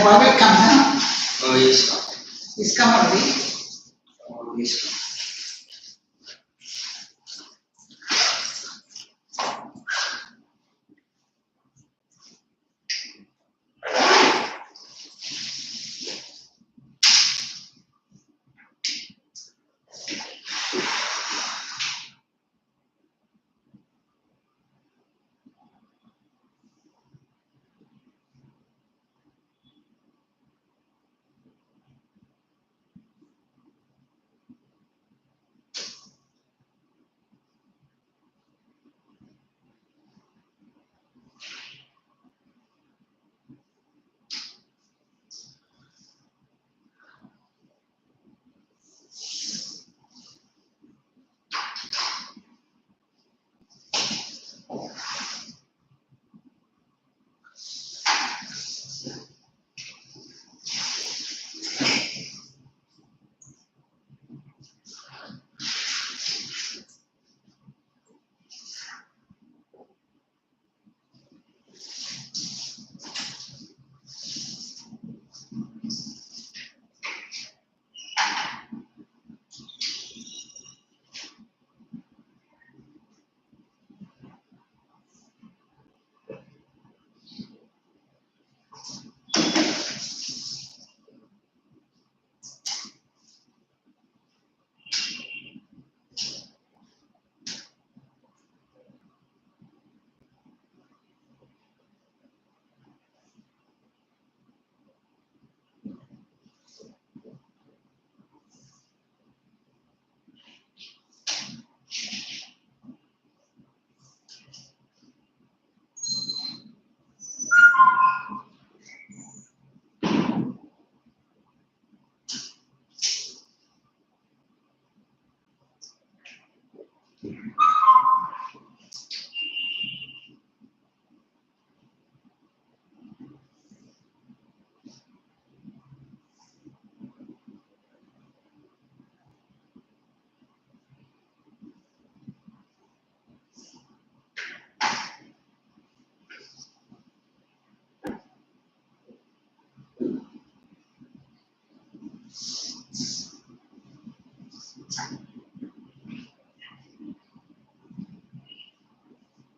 already come, huh? Oh, yes. It's come already. Oh, yes.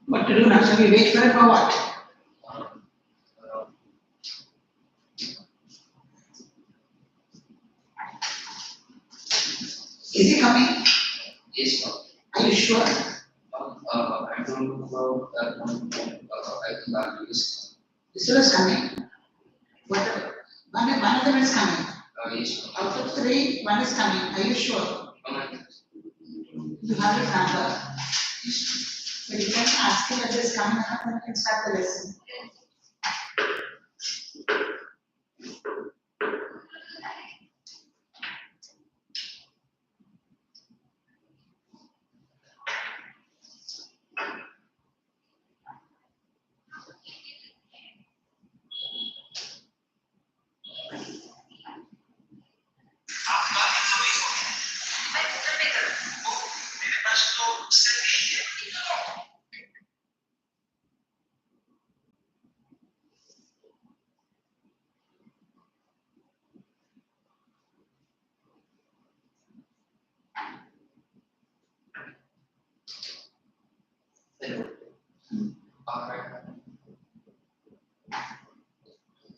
What to do now? Shall we wait for it or what? Is he coming? Yes, sir. Are you sure? I don't know about that one. I think that is. This one is coming. What? One of them is coming. Yes, sir. Out of three, one is coming. Are you sure? You have his number. But you can ask him whether it's coming or not, then you can start the lesson. Hello. Alright.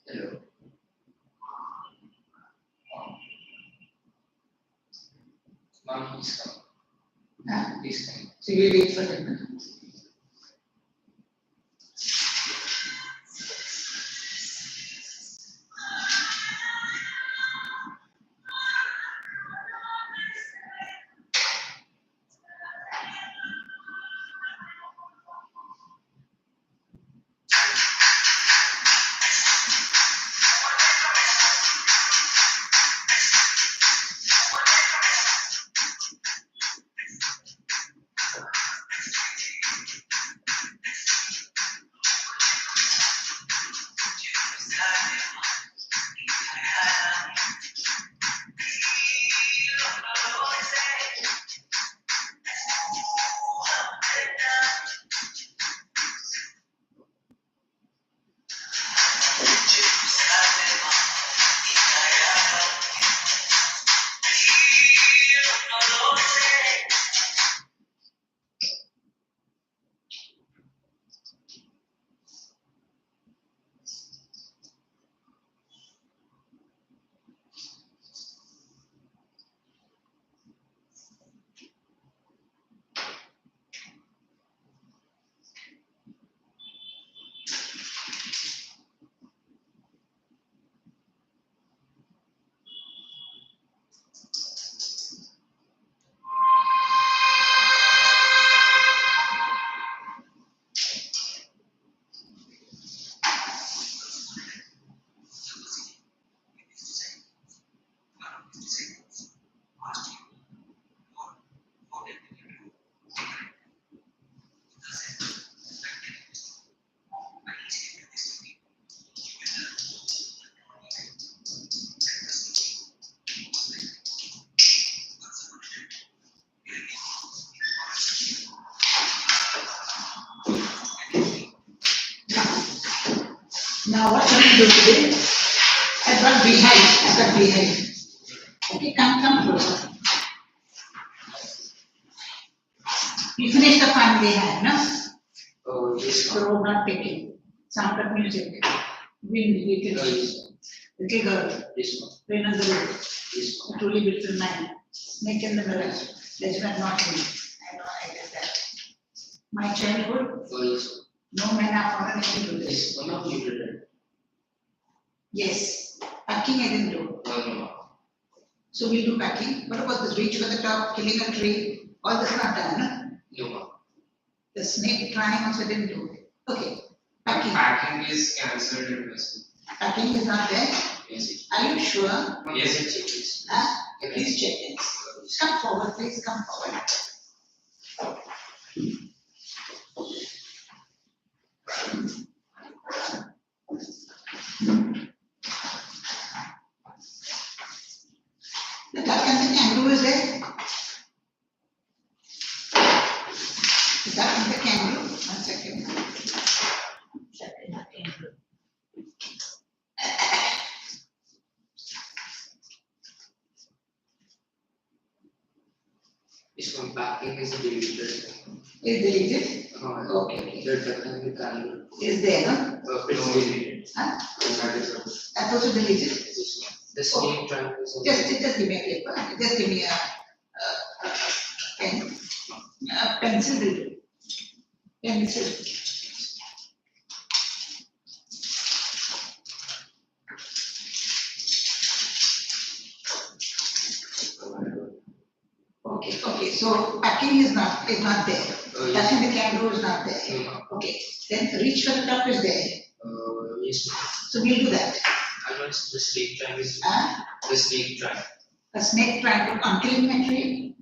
Hello. Mom, please come. Please come. So you wait for them. Now what shall we do today? I've got behind. Okay, come closer. You finished the fun we had, no? Yes, The road not taking. Sound of music. Wind, little girl. Yes, ma'am. Rain on the road. Yes, A truly beautiful man. Snake in the mirror. Judgment not me. I know I did that. My childhood, Yes, no men are foreign to this. yes, ma'am. You did it. Yes. Packing I didn't do. No. So we'll do packing. What about this reach for the top, killing a tree? All this not done, no? No, ma'am. The snake trying also didn't do. Okay. Packing. Packing is cancelled in person. Packing is not there. Yes, Are you sure? yes, it's yes. Huh? Please check it. Come forward, please come forward. The duck and the kangaroo is there. The duck and the kangaroo. 1 second. Duck and the kangaroo. This one packing is deleted. Is deleted. Okay. The definitely can. Is there, no? It's deleted. Huh? That is what. That's also deleted. Yes, ma'am. The same track is also. Just give me a paper. Just give me a pen. A pencil will do. Pencil. Okay. So packing is not there. Yes. Packing the kangaroo is not there. No, ma'am. Okay. Then reach for the top is there. Yes, ma'am. So we'll do that. I want the snake track is Huh? the snake track. A snake trying to unclean my tree.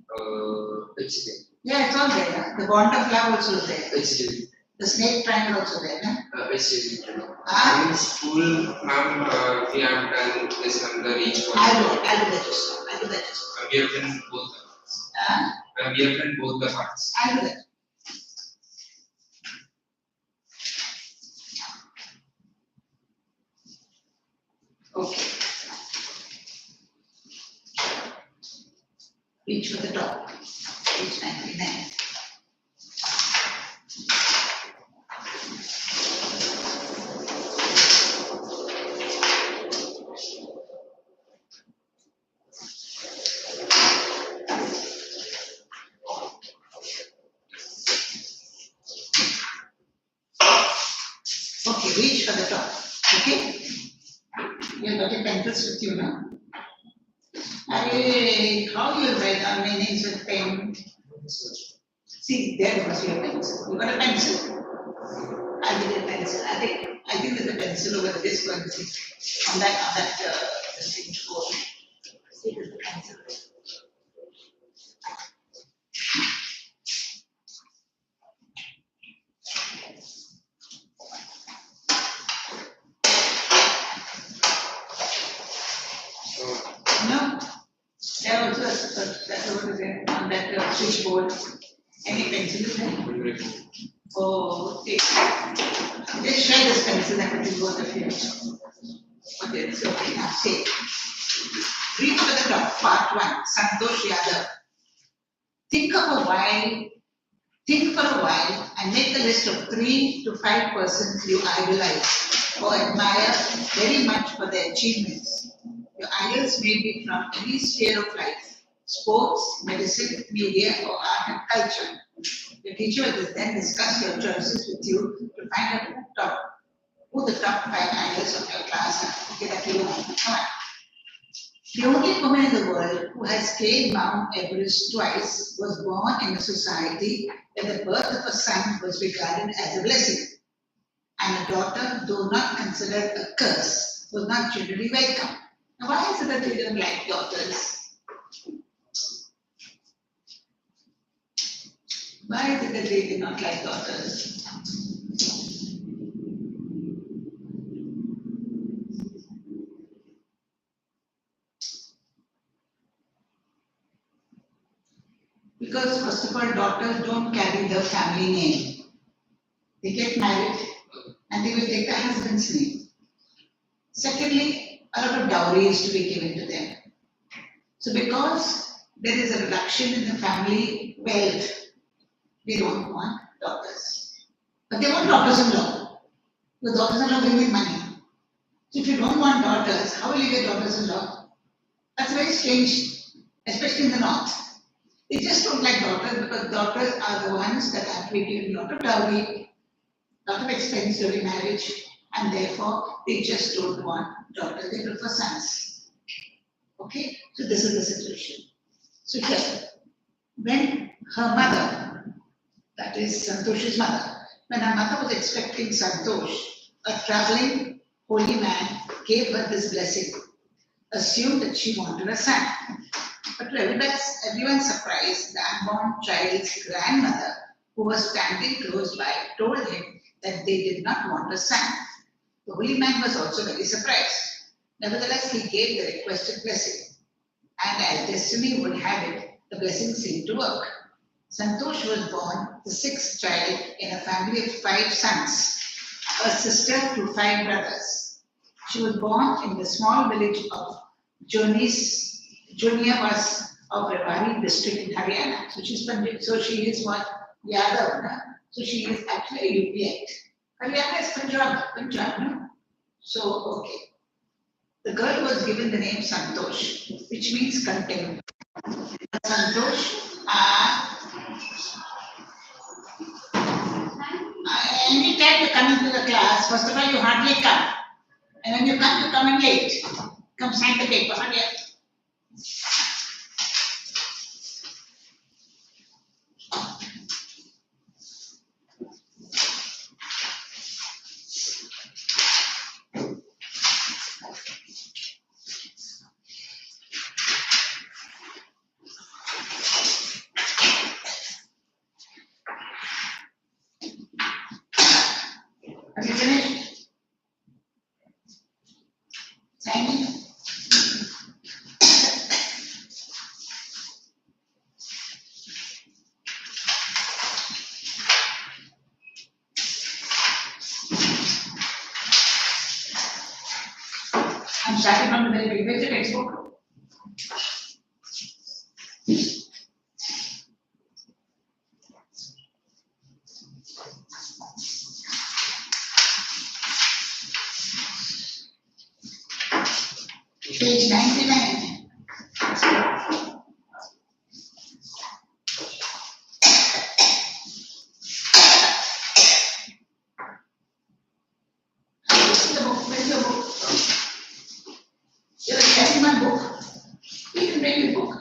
It's there. Yeah, it's all there. Huh? The bond of love also is there. It's deleted. The snake triangle also there. Huh? It's deleted. Ah, In school, ma'am, we have done this on the reach for. I'll do that just. We have done both the parts. We have done both the parts. I'll do that. Okay. Reach for the top. Page 99. Okay, reach for the top. Okay? You have got your pencils with you now. How you write our meanings with pen? See, there must be a pencil. You got a pencil? I'll give you a pencil. I think there's a pencil over this one. See, on that thing board. See, there's a pencil. No, there also that's what is there on that switchboard. Any pencil is there? Oh, okay. Just share this pencil that will go the field. Okay, so okay, now say. Read for the top, part 1, Santosh Yadav. Think for a while and make a list of 3 to 5 persons you idolize or admire very much for their achievements. Your idols may be from any sphere of life, sports, medicine, media, or art and culture. The teacher will then discuss your choices with you to find out who the top 5 idols of your class are. Okay, that you know. Come on. The only woman in the world who has scaled Mount Everest twice was born in a society where the birth of a son was regarded as a blessing, and a daughter, though not considered a curse, was not generally welcome. Now, why is it that they don't like daughters? Why is it that they do not like daughters? Because first of all, daughters don't carry the family name. They get married and they will take the husband's name. Secondly, a lot of dowry is to be given to them. So because there is a reduction in the family wealth, they don't want daughters. But they want daughters-in-law. Because daughters-in-law bring in money. So if you don't want daughters, how will you get daughters-in-law? That's very strange, especially in the north. They just don't like daughters because daughters are the ones that have to be given a lot of dowry, a lot of expense during marriage, and therefore they just don't want daughters, they prefer sons. Okay, so this is the situation. So here, when her mother, that is Santosh's mother, when her mother was expecting Santosh, a traveling holy man gave her this blessing, assumed that she wanted a son. But to everyone's surprise, the unborn child's grandmother, who was standing close by, told him that they did not want a son. The holy man was also very surprised. Nevertheless, he gave the requested blessing. And as destiny would have it, the blessing seemed to work. Santosh was born the sixth child in a family of 5 sons, a sister to 5 brothers. She was born in the small village of Joniawas of Rewari district in Haryana. So she is what? Yadav. Na? So she is actually a UPite. Haryana is Punjab, no? So, okay. The girl was given the name Santosh, which means content. Santosh, anytime you come into the class, first of all, you hardly come. And when you come in late. Come sign the paper, hurry up. Have you finished? Signing? I'm starting from the very beginning. Where's the textbook? Page 99. Where's the book? Where's your book? You're carrying my book. You can bring your book.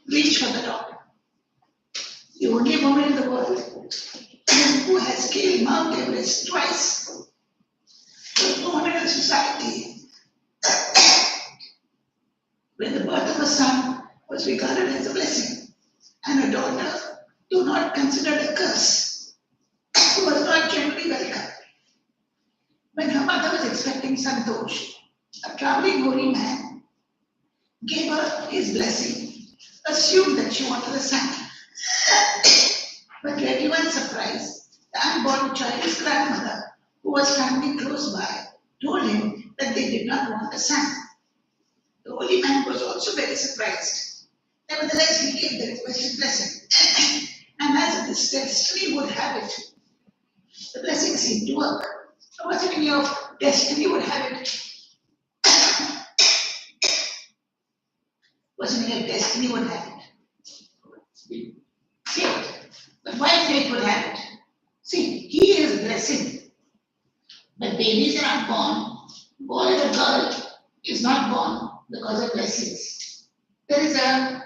Reach for the top. The only woman in the world who has scaled Mount Everest twice. The woman in society, when the birth of a son was regarded as a blessing, and a daughter, do not consider a curse, who was not generally welcome. When her mother was expecting Santosh, a traveling holy man gave her his blessing, assumed that she wanted a son. But to everyone's surprise, the unborn child's grandmother, who was standing close by, told him that they did not want a son. The holy man was also very surprised. Nevertheless, he gave the requested blessing. And as this destiny would have it, the blessing seemed to work. So what's the meaning of destiny would have it? What's the meaning of destiny would have it? Fate. But why fate would have it? See, he is blessing. But babies are not born. Boy or girl is not born because of blessings. There is the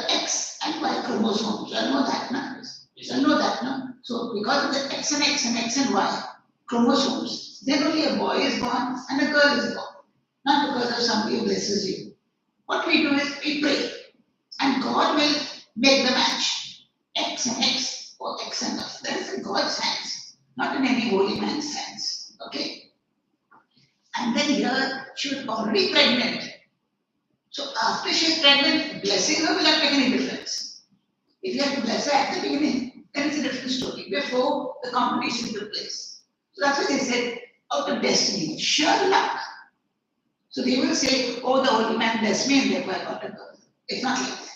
X and Y chromosomes. You all know that, no? You all know that, no? So because of the X and X and X and Y chromosomes, then only a boy is born and a girl is born. Not because of somebody who blesses you. What we do is we pray. And God will make the match. X and X or X and Y. That is in God's hands, not in any holy man's hands. Okay? And then here she was already pregnant. So after she is pregnant, blessing her will not make any difference. If you have to bless her at the beginning, then it's a different story. Before the competition took place. So that's why they said, out of destiny, sheer luck. So they will say, oh, the old man blessed me and therefore I got a girl. It's not like that.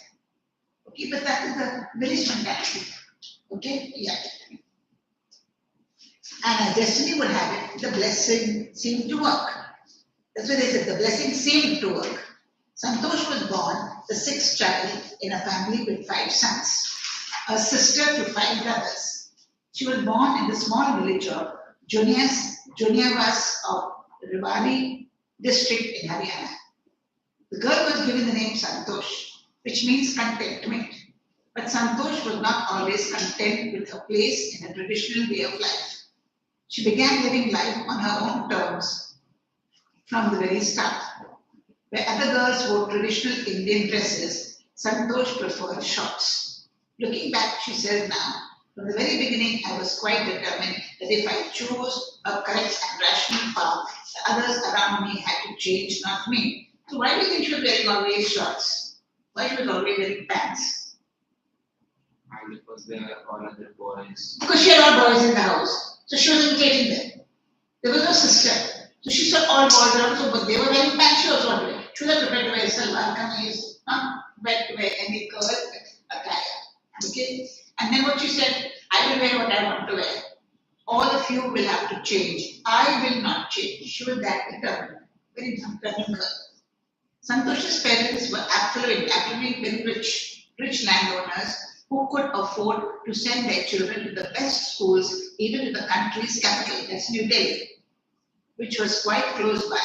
Okay, but that is the village mentality. Okay, yeah. And as destiny would have it, the blessing seemed to work. That's why they said the blessing seemed to work. Santosh was born the sixth child in a family with 5 sons, a sister to 5 brothers. She was born in the small village of Juniavas of Rewari district in Haryana. The girl was given the name Santosh, which means contentment. But Santosh was not always content with her place in a traditional way of life. She began living life on her own terms from the very start. Where other girls wore traditional Indian dresses, Santosh preferred shorts. Looking back, she says now, from the very beginning, I was quite determined that if I chose a correct and rational path, the others around me had to change, not me. So why do you think she was wearing always shorts? Why she was always wearing pants? And because there are all other boys. Because she had all boys in the house. So she was imitating them. There was no sister. So she saw all boys around, so, but they were wearing pants, she was not wearing. She was not prepared to wear salwar kameez, not prepared to wear any covered attire. Okay? And then what she said, I will wear what I want to wear. All of you will have to change. I will not change. She was that determined. Very determined girl. Santosh's parents were affluent, very rich landowners who could afford to send their children to the best schools, even to the country's capital, that's New Delhi, which was quite close by.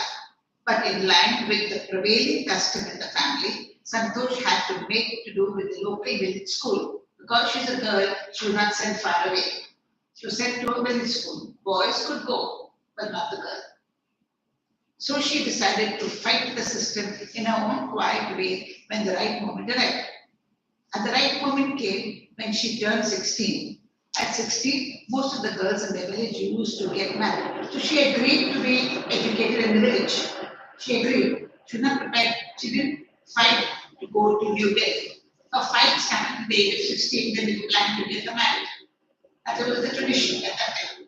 But in line with the prevailing custom in the family, Santosh had to make to do with the local village school. Because she's a girl, she was not sent far away. She was sent to a village school. Boys could go, but not the girl. So she decided to fight the system in her own quiet way when the right moment arrived. And the right moment came when she turned 16. At 16, most of the girls in the village used to get married. So she agreed to be educated in the village. She agreed. She was not prepared. She didn't fight to go to New Delhi. A fight started at the age of 16 when they planned to get married. That was the tradition at that time.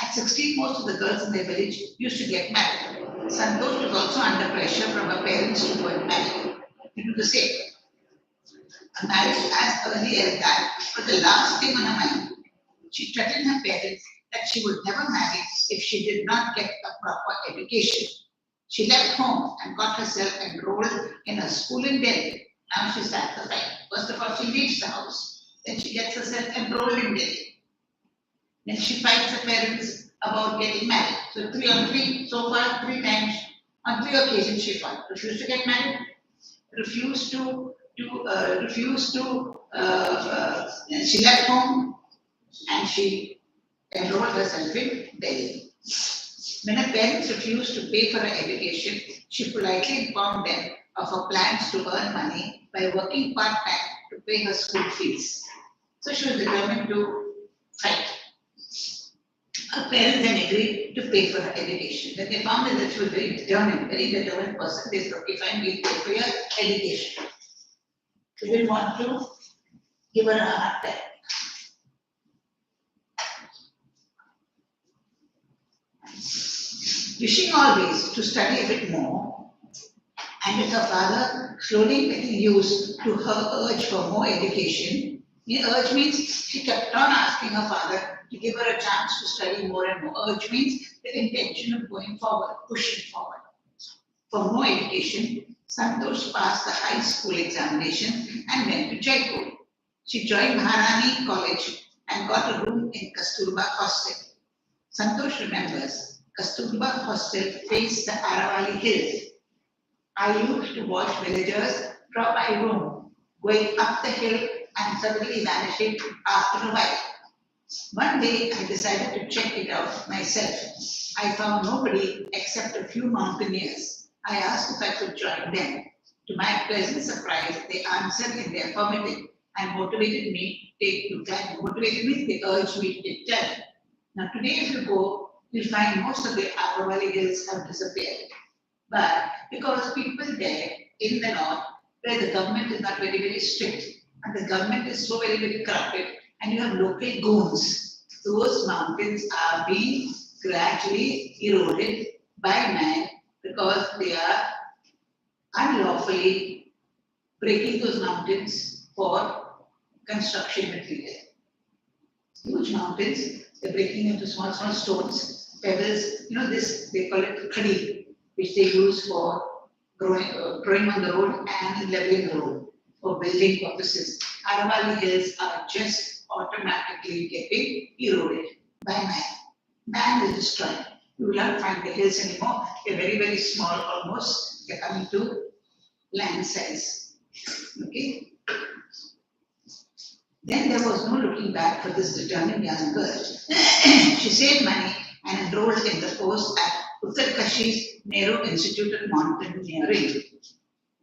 At 16, most of the girls in their village used to get married. Santosh was also under pressure from her parents to go and marry. To do the same. A marriage as early as that was the last thing on her mind. She threatened her parents that she would never marry if she did not get a proper education. She left home and got herself enrolled in a school in Delhi. Now she starts the fight. First of all, she leaves the house. Then she gets herself enrolled in Delhi. Then she fights her parents about getting married. So 3 on 3, so far 3 times. On 3 occasions she fought. Refused to get married, refused to she left home and she enrolled herself in Delhi. When her parents refused to pay for her education, she politely informed them of her plans to earn money by working part-time to pay her school fees. So she was determined to fight. Her parents then agreed to pay for her education. Then they found that she was very determined person. They said, okay, fine, we'll pay for your education. They didn't want to give her a hard time. Wishing always to study a bit more, and with her father slowly getting used to her urge for more education. The urge means she kept on asking her father to give her a chance to study more and more. Urge means the intention of going forward, pushing forward. For more education, Santosh passed the high school examination and went to Jaipur. She joined Maharani College and got a room in Kasturba Hostel. Santosh remembers Kasturba Hostel faced the Aravali Hills. I used to watch villagers drop by room, going up the hill and suddenly vanishing after a while. One day I decided to check it out myself. I found nobody except a few mountaineers. I asked if I could join them. To my pleasant surprise, they answered in the affirmative and motivated me to climb. They urged me to climb. Now today if you go, you'll find most of the Aravali hills have disappeared. But because people there in the north, where the government is not very strict, and the government is so very corrupted, and you have local goons. Those mountains are being gradually eroded by man because they are unlawfully breaking those mountains for construction material. Huge mountains, they're breaking into small stones, pebbles, this, they call it khadi, which they use for growing on the road and leveling the road for building purposes. Aravali hills are just automatically getting eroded by man. Man will destroy. You will not find the hills anymore. They're very small almost. They're coming to land size. Okay? Then there was no looking back for this determined young girl. She saved money and enrolled in the course at Uttarkashi's Nehru Institute of Mountaineering.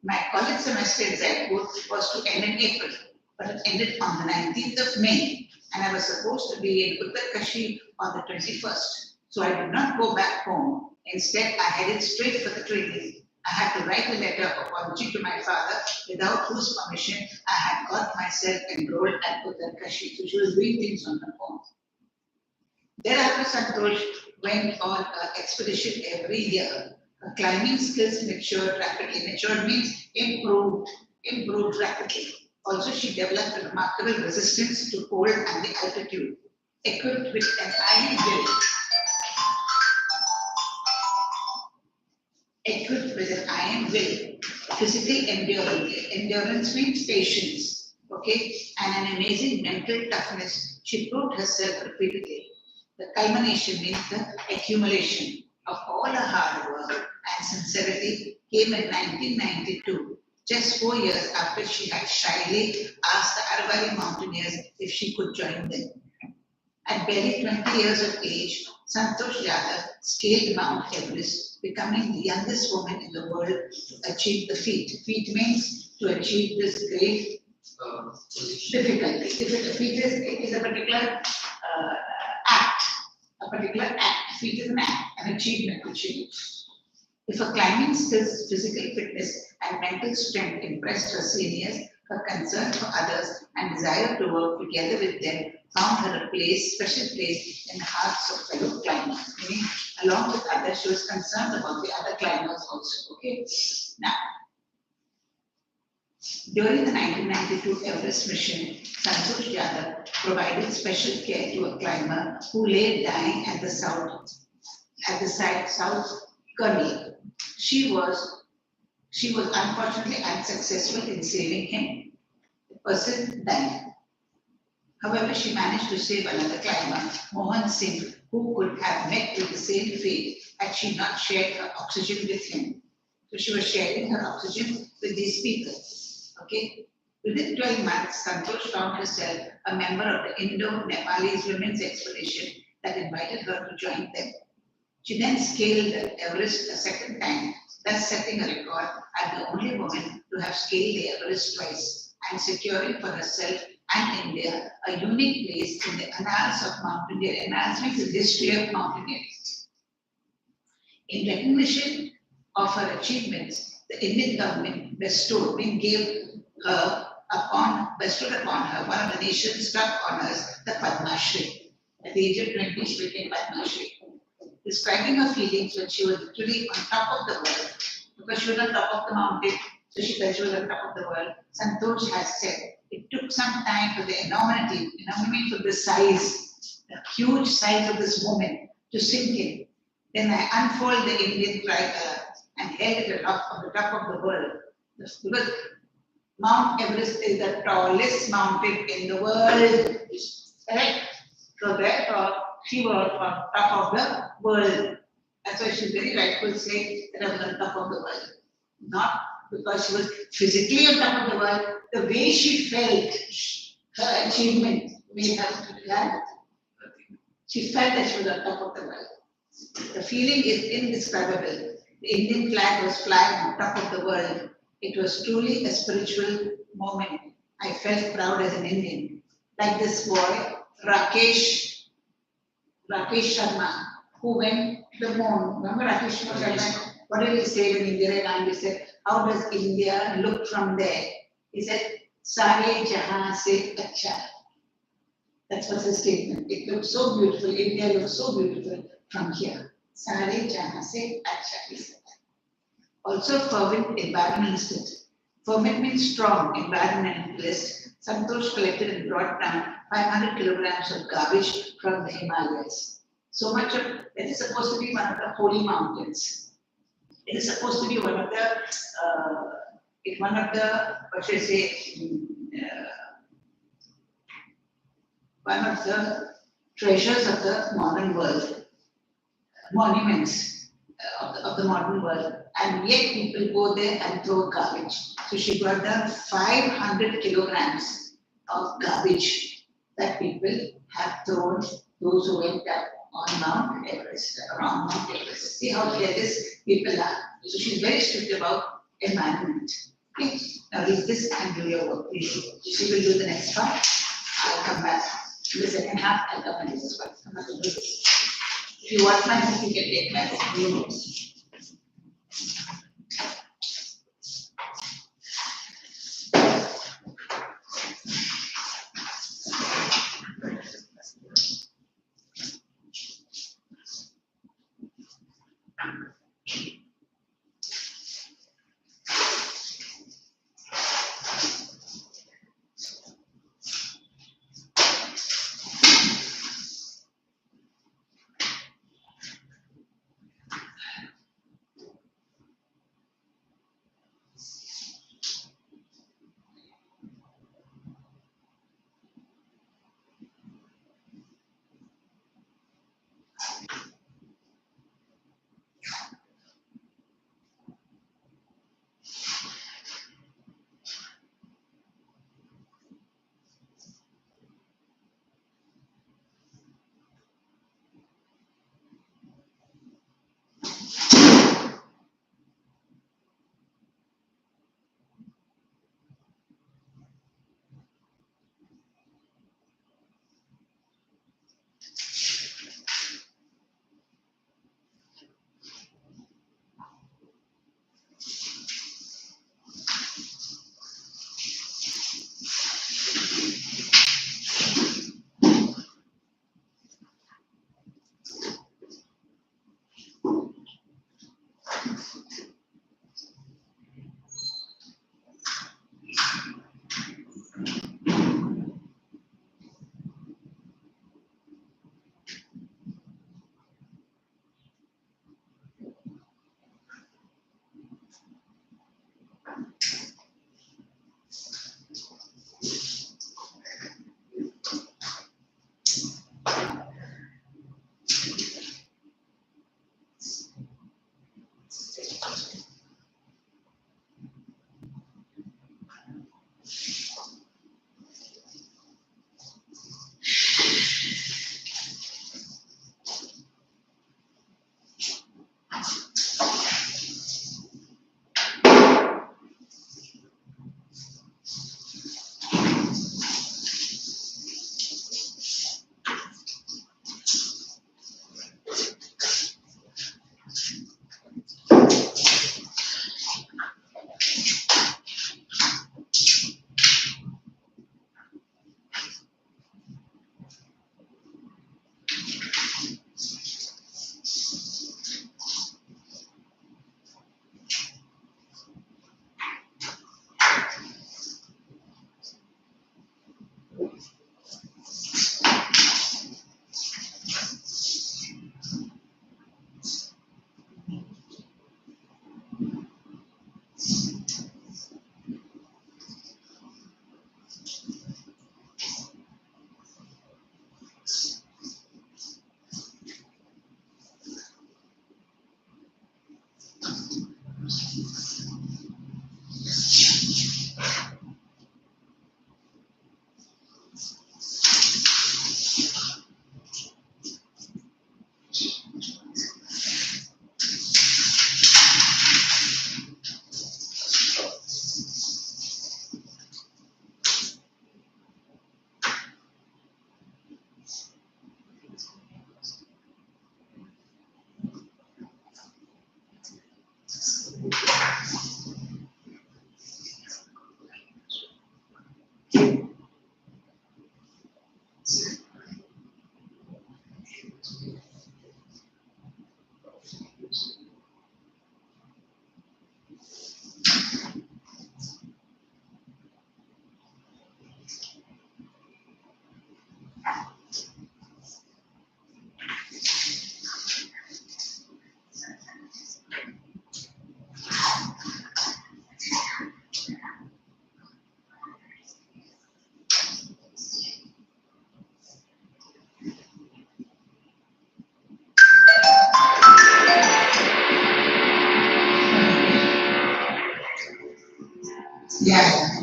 My college semester in Jaipur was to end in April, but it ended on the 19th of May, and I was supposed to be in Uttarkashi on the 21st. So I did not go back home. Instead, I headed straight for the training. I had to write a letter of apology to my father, without whose permission I had got myself enrolled at Uttarkashi. So she was doing things on her own. Thereafter, Santosh went on an expedition every year. Her climbing skills matured rapidly. Matured means improved rapidly. Also, she developed a remarkable resistance to cold and the altitude, equipped with an iron will. Equipped with an iron will, physical endurance. Endurance means patience, okay, and an amazing mental toughness. She proved herself repeatedly. The culmination means the accumulation of all her hard work and sincerity came in 1992, just 4 years after she had shyly asked the Aravalli mountaineers if she could join them. At barely 20 years of age, Santosh Yadav scaled Mount Everest, becoming the youngest woman in the world to achieve the feat. Feat means to achieve this great difficulty. If a feat is a particular act, feat is an act, an achievement which you do. If her climbing skills, physical fitness, and mental strength impressed her seniors, her concern for others and desire to work together with them found her a special place in the hearts of fellow climbers. Meaning, along with others, she was concerned about the other climbers also. Okay. Now, during the 1992 Everest mission, Santosh Yadav provided special care to a climber who lay dying at the South Kurli. She was unfortunately unsuccessful in saving him. The person died. However, she managed to save another climber, Mohan Singh, who could have met with the same fate had she not shared her oxygen with him. So she was sharing her oxygen with these people. Okay. Within 12 months, Santosh found herself a member of the Indo-Nepalese women's expedition that invited her to join them. She then scaled Everest a second time, thus setting a record as the only woman to have scaled the Everest twice and securing for herself and India a unique place in the annals of mountaineering. Annals means the history of mountaineering. In recognition of her achievements, the Indian government bestowed upon her one of the nation's top honors, the Padma Shri. At the age of 20, she became Padma Shri. Describing her feelings when she was literally on top of the world, because she was on top of the mountain, so she felt she was on top of the world. Santosh has said, it took some time for the enormity, for the size, the huge size of this woman to sink in. Then I unfold the Indian flag and held it on the top of the world. Because Mount Everest is the tallest mountain in the world. Correct? So therefore, she was on top of the world. That's why she's very rightful to say that I was on top of the world. Not because she was physically on top of the world, the way she felt, her achievement made her glad. She felt that she was on top of the world. The feeling is indescribable. The Indian flag was flying on top of the world. It was truly a spiritual moment. I felt proud as an Indian. Like this boy, Rakesh Sharma, who went to the moon. Remember Rakesh Sharma? What did he say when India landed? He said, how does India look from there? He said, सारे जहां से अच्छा. That was the statement. It looks so beautiful. India looks so beautiful from here. सारे जहां से अच्छा, he said. Also, fervent environmentalist. Fervent means strong environmentalist. Santosh collected and brought down 500 kilograms of garbage from the Himalayas. So much of that is supposed to be one of the holy mountains. It is supposed to be one of the, what should I say, one of the treasures of the modern world, monuments of the modern world, and yet people go there and throw garbage. So she brought down 500 kilograms of garbage that people have thrown, those who went up on Mount Everest, around Mount Everest. See how careless people are. So she's very strict about environment. Okay, now read this and do your work, please. She will do the next part. I'll come back. In the second half, I'll come and do this one. I'm not going to do this. If you want my book, you can take my book. New books.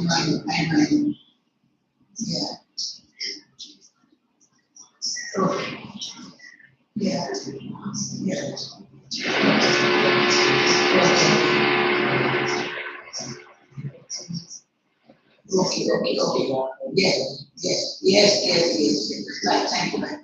know. Yeah. Okay. Yeah. Yeah. Okay. Okay. Okay. Yes. Yes. Yes. Yes. Yes. Yes. Right. Thank you. Right.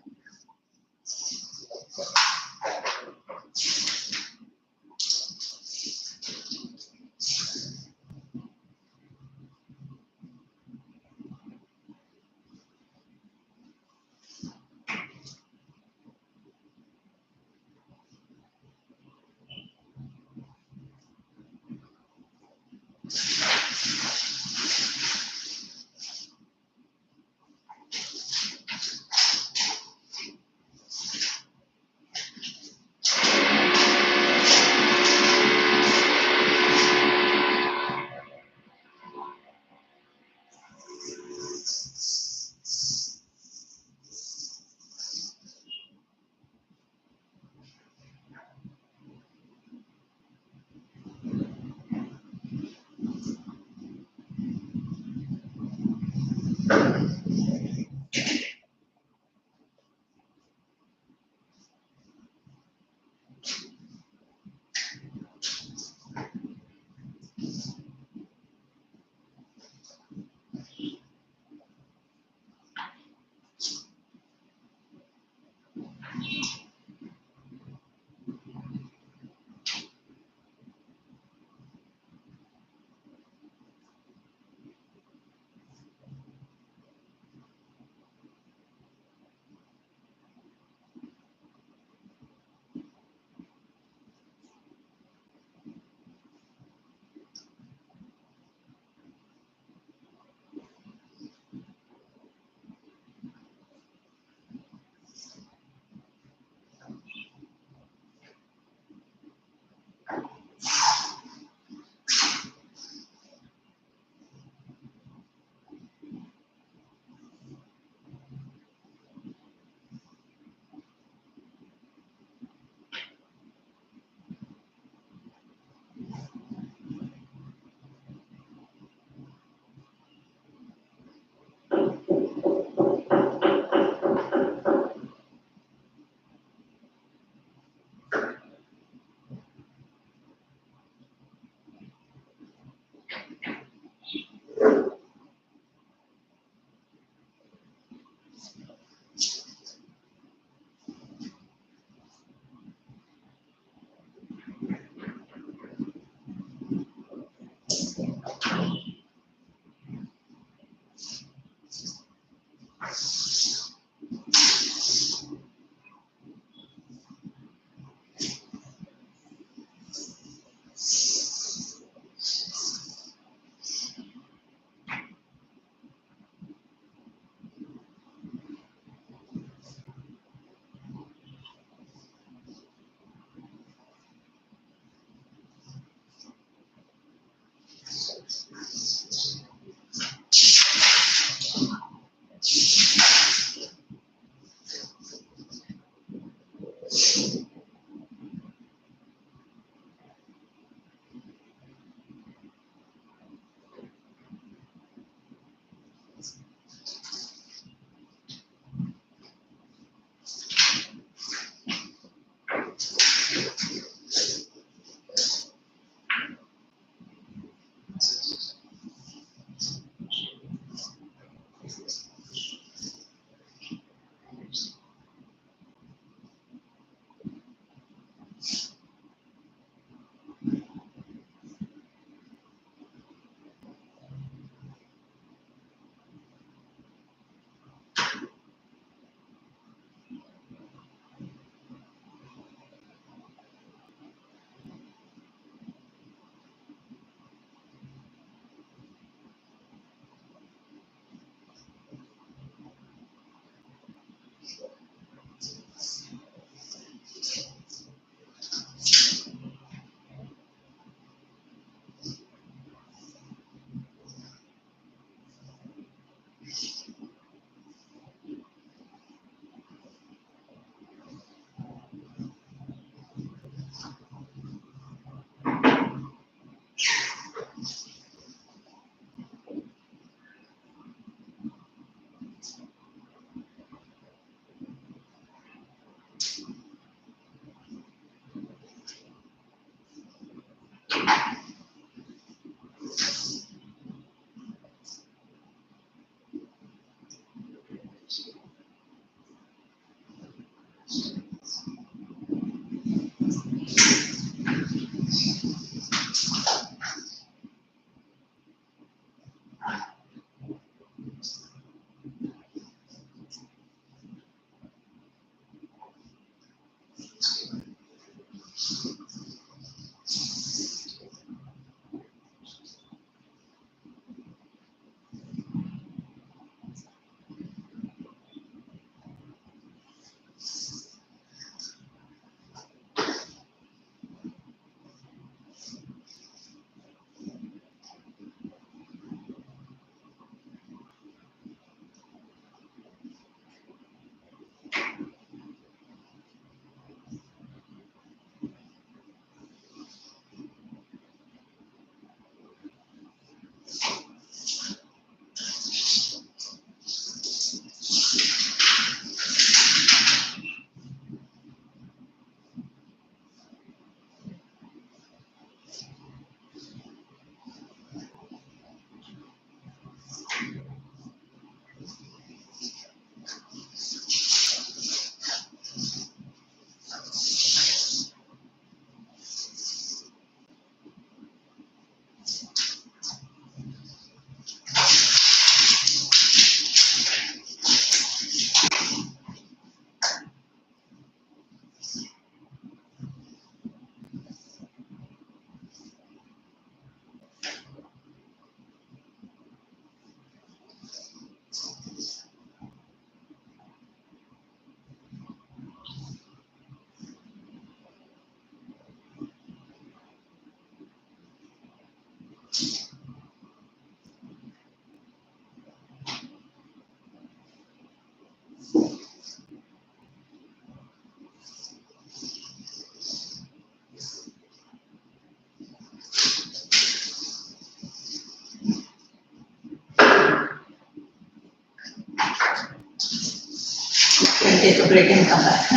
take a break and come back.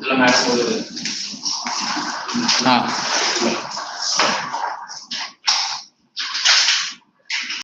Dalam hal